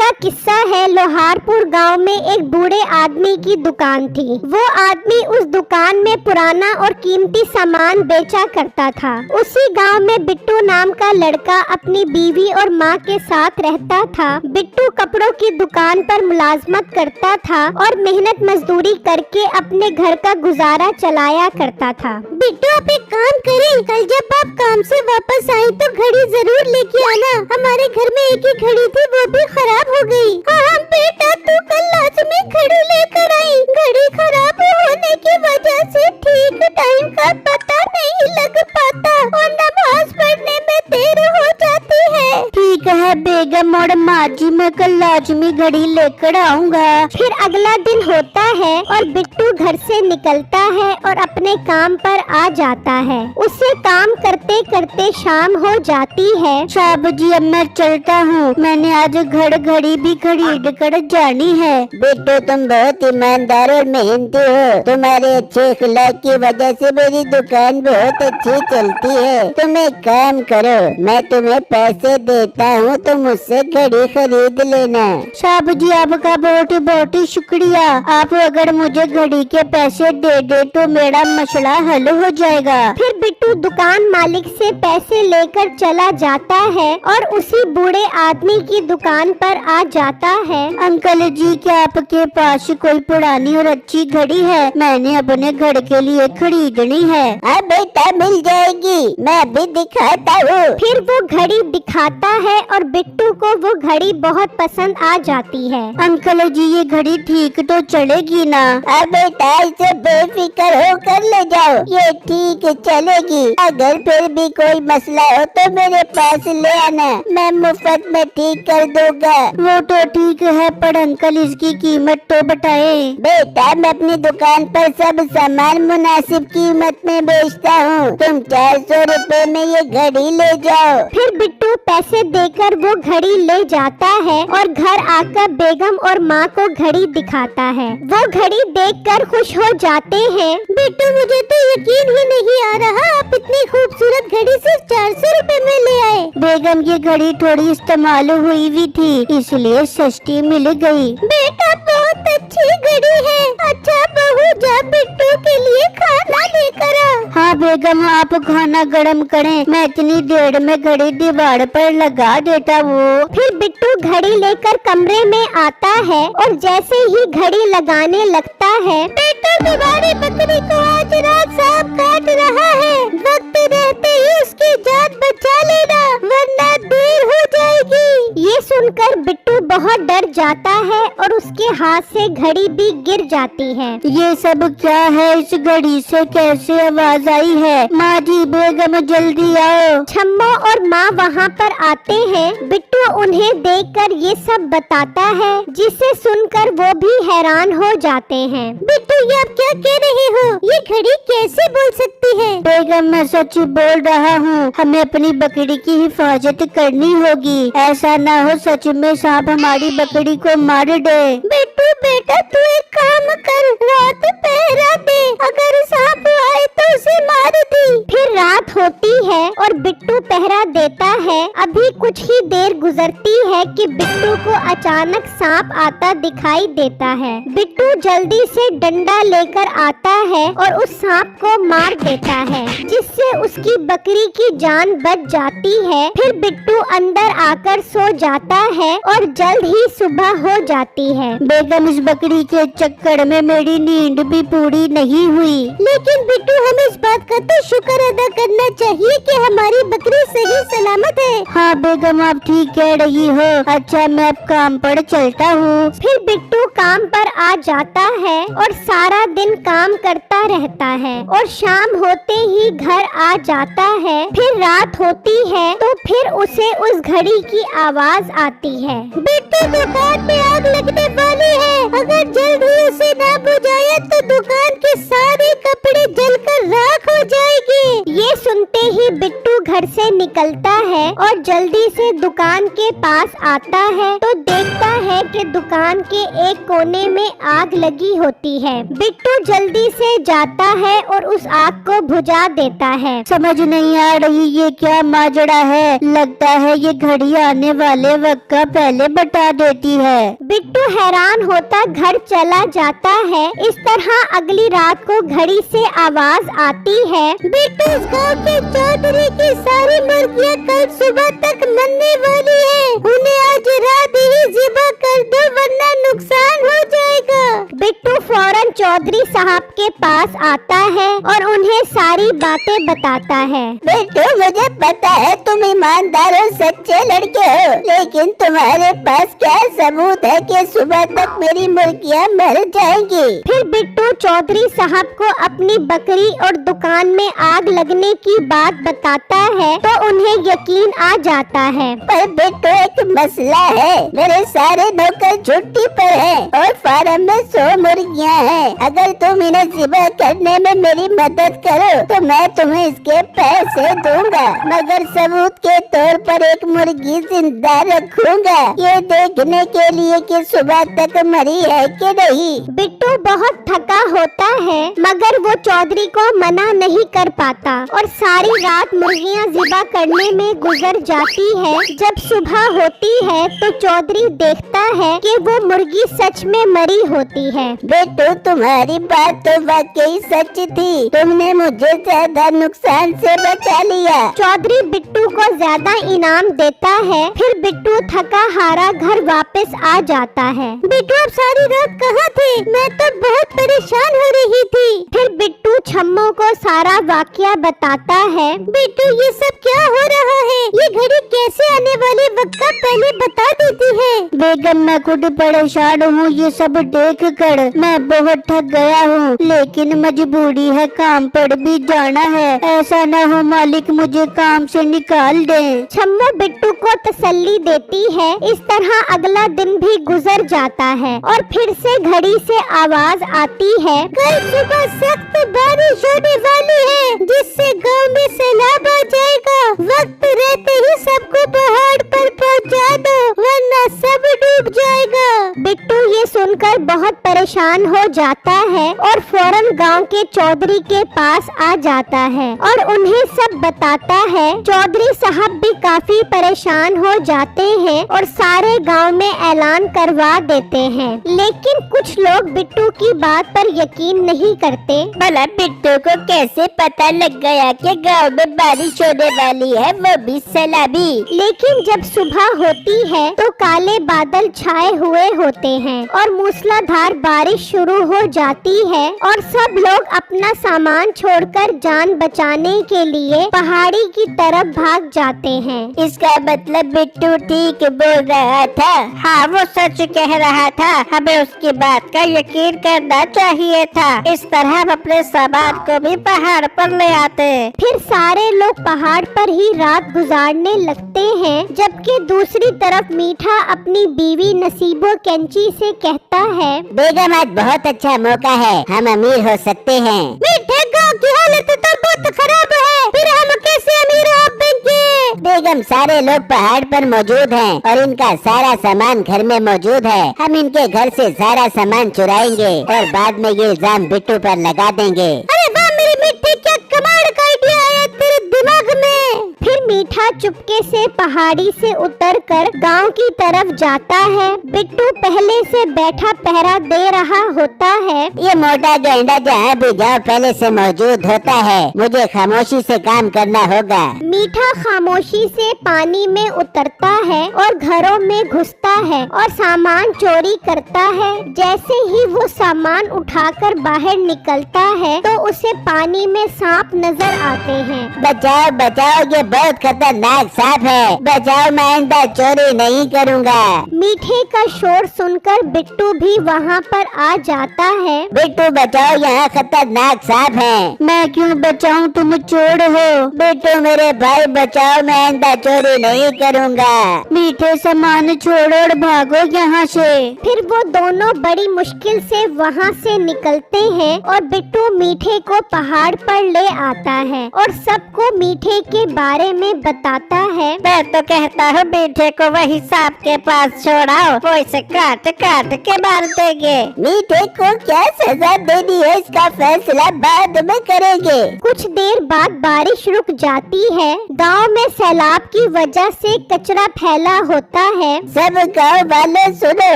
का किस्सा है। लोहारपुर गांव में एक बूढ़े आदमी की दुकान थी। वो आदमी उस दुकान में पुराना और कीमती सामान बेचा करता था। उसी गांव में बिट्टू नाम का लड़का अपनी बीवी और माँ के साथ रहता था। बिट्टू कपड़ों की दुकान पर मुलाजमत करता था और मेहनत मजदूरी करके अपने घर का गुजारा चलाया करता था। बिट्टू, आप एक काम करें, कल जब आप काम से वापस आए तो घड़ी जरूर लेके आना। हमारे घर में एक ही घड़ी थी, वो भी खराब हो गई। हाँ बेटा, तू कल लाजमी घड़ी लेकर आई। घड़ी खराब होने की वजह से ठीक टाइम का पता नहीं लग पाता और नमाज पढ़ने में देर हो जाती है। ठीक है बेगम और माँ जी, मैं कल लाजमी घड़ी लेकर आऊँगा। फिर अगला दिन होता है और बिट्टू घर से निकलता है और अपने काम पर आ जाता है। उसे काम करते करते शाम हो जाती है। साहब जी, अब मैं चलता हूँ, मैंने आज घड़ी भी खरीद कर जानी है। बिट्टू, तुम बहुत ईमानदार और मेहनती हो। तुम्हारे अच्छे अखलाक की वजह से मेरी दुकान बहुत अच्छी चलती है। तुम एक काम करो, मैं तुम्हें पैसे देता हूँ, तुम मुझसे घड़ी खरीद लेना। साहब जी, आपका बहुत बहुत शुक्रिया। आप अगर मुझे घड़ी के पैसे दे दे तो मेरा मसला हल हो जाएगा। फिर बिट्टू दुकान मालिक से पैसे लेकर चला जाता है और उसी बूढ़े आदमी की दुकान पर आ जाता है। अंकल जी, क्या आपके पास कोई पुरानी और अच्छी घड़ी है? मैंने अपने घर के लिए खरीदनी है। हाँ बेटा, मिल जाएगी, मैं अभी दिखाता हूँ। फिर वो घड़ी दिखाता है और बिट्टू को वो घड़ी बहुत पसंद आ जाती है। अंकल जी, ये घड़ी ठीक तो चलेगी ना? हाँ बेटा, इसे बेफिक्र होकर ले जाओ, ये ठीक चलेगी। अगर फिर भी कोई मसला हो तो मेरे पास ले आना, मैं मुफ्त में ठीक कर दूंगा। वो तो ठीक है, पर अंकल इसकी कीमत तो बताए। बेटा, मैं अपनी दुकान पर सब सामान मुनासिब कीमत में बेचता हूँ। तुम 400 रुपए में ये घड़ी ले जाओ। फिर बिट्टू पैसे देकर वो घड़ी ले जाता है और घर आकर बेगम और माँ को घड़ी दिखाता है। वो घड़ी देखकर खुश हो जाते हैं। बिट्टू, मुझे तो यकीन ही नहीं आ रहा, आप इतनी खूबसूरत घड़ी सिर्फ 400 रुपए में ले आए। बेगम, ये घड़ी थोड़ी इस्तेमाल हुई भी थी, इसलिए सस्ती मिल गई। बेटा, बहुत अच्छी घड़ी है। अच्छा बहू, जा बिट्टू के लिए खाना लेकर आ। हाँ बेगम, आप खाना गरम करें, मैं इतनी देर में घड़ी दीवार पर लगा देता हूँ। फिर बिट्टू घड़ी लेकर कमरे में आता है और जैसे ही घड़ी लगाने लगता है, बेटा, तुम्हारी बकरी को आज रात सांप काट रहा है, वक्त रहते ही उसकी जान बचा लेना वरना देर हो जाएगी। ये सुनकर बिट्टू बहुत डर जाता है और उसके हाथ से घड़ी भी गिर जाती है। ये सब क्या है? इस घड़ी से कैसे आवाज आई है? माँ जी, बेगम जल्दी आओ। छम्मो और माँ वहाँ पर आते हैं। बिट्टू उन्हें देखकर ये सब बताता है, जिसे सुनकर वो भी हैरान हो जाते हैं। बिट्टू, ये आप क्या कह रहे हो? ये घड़ी कैसे बोल सकती है? बेगम, मैं सच बोल रहा हूँ, हमें अपनी बकरी की हिफाजत करनी होगी। ऐसा ना हो सच में सांप हमारी बकरी को मार दे। बिट्टू बेटा, तू एक काम कर, रात पहरा दे, अगर सांप आए तो उसे मार दी। फिर रात होती है और बिट्टू पहरा देता है। अभी कुछ ही देर गुजरती है कि बिट्टू को अचानक सांप आता दिखाई देता है। बिट्टू जल्दी से डंडा लेकर आता है और उस सांप को मार देता है, जिससे उसकी बकरी की जान बच जाती है। फिर बिट्टू अंदर आकर सो जाता है और जल्द ही सुबह हो जाती है। बेगम, इस बकरी के चक्कर में मेरी नींद भी पूरी नहीं हुई। लेकिन बिट्टू, हमें इस बात का तो शुक्र अदा करना चाहिए कि हमारी बकरी सही सलामत है। हाँ बेगम, आप ठीक कह रही हो। अच्छा, मैं अब काम पर चलता हूँ। फिर बिट्टू काम पर आ जाता है और सारा दिन काम करता रहता है और शाम होते ही घर आ जाता है। फिर रात होती है तो फिर उसे उस घड़ी की आवाज आती है। बिट्टू, दुकान में आग लगने वाली है, अगर जल्द ही उसे ना बुझाया तो दुकान के सारे कपड़े जलकर राख हो जाएगी। ये सुनते ही बिट्टू घर से निकलता है और जल्दी से दुकान के पास आता है तो देखता है कि दुकान के एक कोने में आग लगी होती है। बिट्टू जल्दी से जाता है और उस आग को बुझा देता है। समझ नहीं आ रही ये क्या माजरा है। लगता है ये घड़ी आने वाले वक्त का पहले बता देती है। बिट्टू हैरान होता घर चला जाता है। इस तरह अगली रात को घड़ी से आवाज आती है, बिट्टू इस गाँव के चौधरी की सारी मुर्गियाँ कल सुबह तक मरने वाली है। उन्हें आज रात ही ज़िबा कर दो वरना नुकसान हो जाएगा। बिट्टू फौरन चौधरी साहब के पास आता है और उन्हें सारी बातें बताता है। बिट्टू मुझे पता है तुम ईमानदार और सच्चे लड़के हो, लेकिन तुम्हारे पास क्या सबूत है कि सुबह तक मेरी मुर्गियाँ मर जाएंगी? फिर बिट्टू चौधरी साहब को अपनी बकरी और दुकान में आग लगने की बात बताता है तो उन्हें यकीन आ जाता है। पर बिट्टू एक मसला है, मेरे सारे नौकर छुट्टी पर हैं और फार्म में 100 मुर्गियाँ हैं। अगर तुम इन्हें ज़िबा करने में मेरी मदद करो तो मैं तुम्हें इसके पैसे दूंगा, मगर सबूत के तौर पर एक मुर्गी जिंदा रखूंगा, ये देखने के लिए कि सुबह तक मरी है कि नहीं। बिट्टू बहुत थका होता है मगर वो चौधरी को मना नहीं कर पाता और सारी रात मुर्गियाँ ज़िबा करने में गुजर जाती है। जब सुबह होती है तो चौधरी देखता है कि वो मुर्गी सच में मरी होती है। बिट्टू तुम्हारी बात तो वाकई सच थी, तुमने मुझे ज्यादा नुकसान से बचा लिया। चौधरी बिट्टू को ज्यादा इनाम देता है। फिर बिट्टू थका हारा घर वापस आ जाता है। बिट्टू आप सारी रात कहाँ थे? मैं तो बहुत परेशान हो रही थी। फिर बिट्टू छम्मो को सारा वाकया बताता है। बिट्टू ये सब क्या हो रहा है? ये घड़ी कैसे आने वाले वक्त का पहले बता देती है? बेगम मैं खुद परेशान हूँ, ये सब देख कर मैं बहुत थक गया हूँ, लेकिन मजबूरी है, काम पर भी जाना है। ऐसा न हो मालिक मुझे काम से निकाल दे। छम्मो बिट्टू को तसल्ली देती है। इस तरह अगला दिन भी गुजर जाता है और फिर से घड़ी से आवाज आती है, कल सुबह सख्त बारिश होने वाली है जिससे गांव में सैलाब आ जाएगा। वक्त रहते ही सबको पहाड़ पर पहुंचा दो वरना सब डूब जाएगा। बिट्टू ये सुनकर बहुत परेशान हो जाता है और फौरन गांव के चौधरी के पास आ जाता है और उन्हें सब बताता है। चौधरी साहब भी काफी परेशान हो जाते हैं और सारे गांव में ऐलान करवा देते हैं, लेकिन कुछ लोग बिट्टू की बात पर यकीन नहीं करते। भला बिट्टू को कैसे पता लग गया कि गांव में बारिश होने वाली है, वो भी सैलाबी? लेकिन जब सुबह होती है तो काले बादल छाए हुए होते हैं और मूसलाधार बारिश शुरू हो जाती है और सब लोग अपना सामान छोड़कर जान बचाने के लिए पहाड़ी की तरफ भाग जाते हैं। इसका मतलब बिट्टू ठीक बोल रहा था। हाँ वो सच कह रहा था, हमें उसकी बात का यकीन करना चाहिए था। इस तरह हम अपने सामान को भी पहाड़ पर ले आते। फिर सारे लोग पहाड़ पर ही रात गुजारने लगते हैं, जबकि दूसरी तरफ मीठा अपनी बीवी नसीबो कैंची से कहता है, बेगम आज बहुत अच्छा मौका है, हम अमीर हो सकते हैं। मीठे गाँव की हालत तो बहुत खराब है, फिर हम कैसे अमीर हो पाएंगे? बेगम सारे लोग पहाड़ पर मौजूद हैं और इनका सारा सामान घर में मौजूद है। हम इनके घर से सारा सामान चुराएंगे और बाद में ये इल्जाम बिट्टू पर लगा देंगे। अरे वाह मेरे मीठे, क्या कमाल का आइडिया आया तेरे दिमाग में। फिर मीठा चुपके से पहाड़ी से उतरकर गांव की तरफ जाता है। बिट्टू पहले से बैठा पहरा दे रहा होता है। ये मोटा गेंडा जहाँ भी जाओ पहले से मौजूद होता है, मुझे खामोशी से काम करना होगा। मीठा खामोशी से पानी में उतरता है और घरों में घुसता है और सामान चोरी करता है। जैसे ही वो सामान उठाकर बाहर निकलता है तो उसे पानी में सांप नजर आते हैं। बचाओ बचाओ, ये बहुत खतरनाक सांप है, बचाओ, मैं आइंदा चोरी नहीं करूँगा। मीठे का शोर सुनकर बिट्टू भी वहाँ पर आ जाता है। बिट्टू बचाओ, यहाँ खतरनाक सांप है। मैं क्यों बचाऊं, तुम चोर हो। बिट्टू मेरे भाई बचाओ, मैं आइंदा चोरी नहीं करूँगा। मीठे सामान छोड़ो और भागो यहाँ से। फिर वो दोनों बड़ी मुश्किल से वहाँ से निकलते हैं और बिट्टू मीठे को पहाड़ पर ले आता है और सबको मीठे के बारे में उन्हें बताता है। मैं तो कहता हूँ मीठे को वही सांप के पास छोड़ाओ, वो इसे काट काट के मार देंगे। मीठे को क्या सजा देनी है इसका फैसला बाद में करेंगे। कुछ देर बाद बारिश रुक जाती है। गांव में सैलाब की वजह से कचरा फैला होता है। सब गांव वाले सुनो,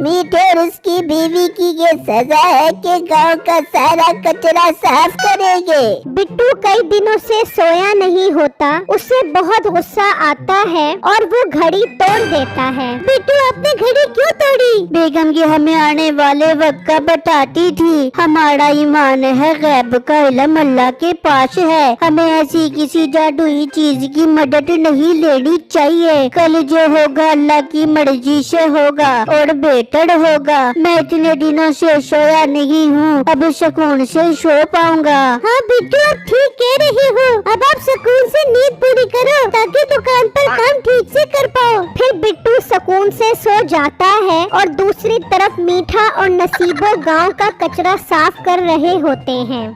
मीठे और उसकी बीवी की ये सजा है कि गांव का सारा कचरा साफ करेंगे। बिट्टू कई दिनों से सोया नहीं होता, उसे बहुत गुस्सा आता है और वो घड़ी तोड़ देता है। बिट्टू आपने घड़ी क्यों तोड़ी? बेगम ये हमें आने वाले वक्त का बताती थी। हमारा ईमान है गैब का इल्म अल्लाह के पास है, हमें ऐसी किसी जादुई चीज की मदद नहीं लेनी चाहिए। कल जो होगा अल्लाह की मर्जी से होगा और बेहतर होगा। मैं इतने दिनों से सोया नहीं हूँ, अब सुकून से सो पाऊंगा। हाँ बिट्टू आप ठीक कह रही हो, अब आप सुकून से नींद पूरी करो ताकि दुकान पर काम ठीक से कर पाओ। फिर बिट्टू सुकून से सो जाता है और दूसरी तरफ मीठा और नसीबो गांव का कचरा साफ कर रहे होते हैं।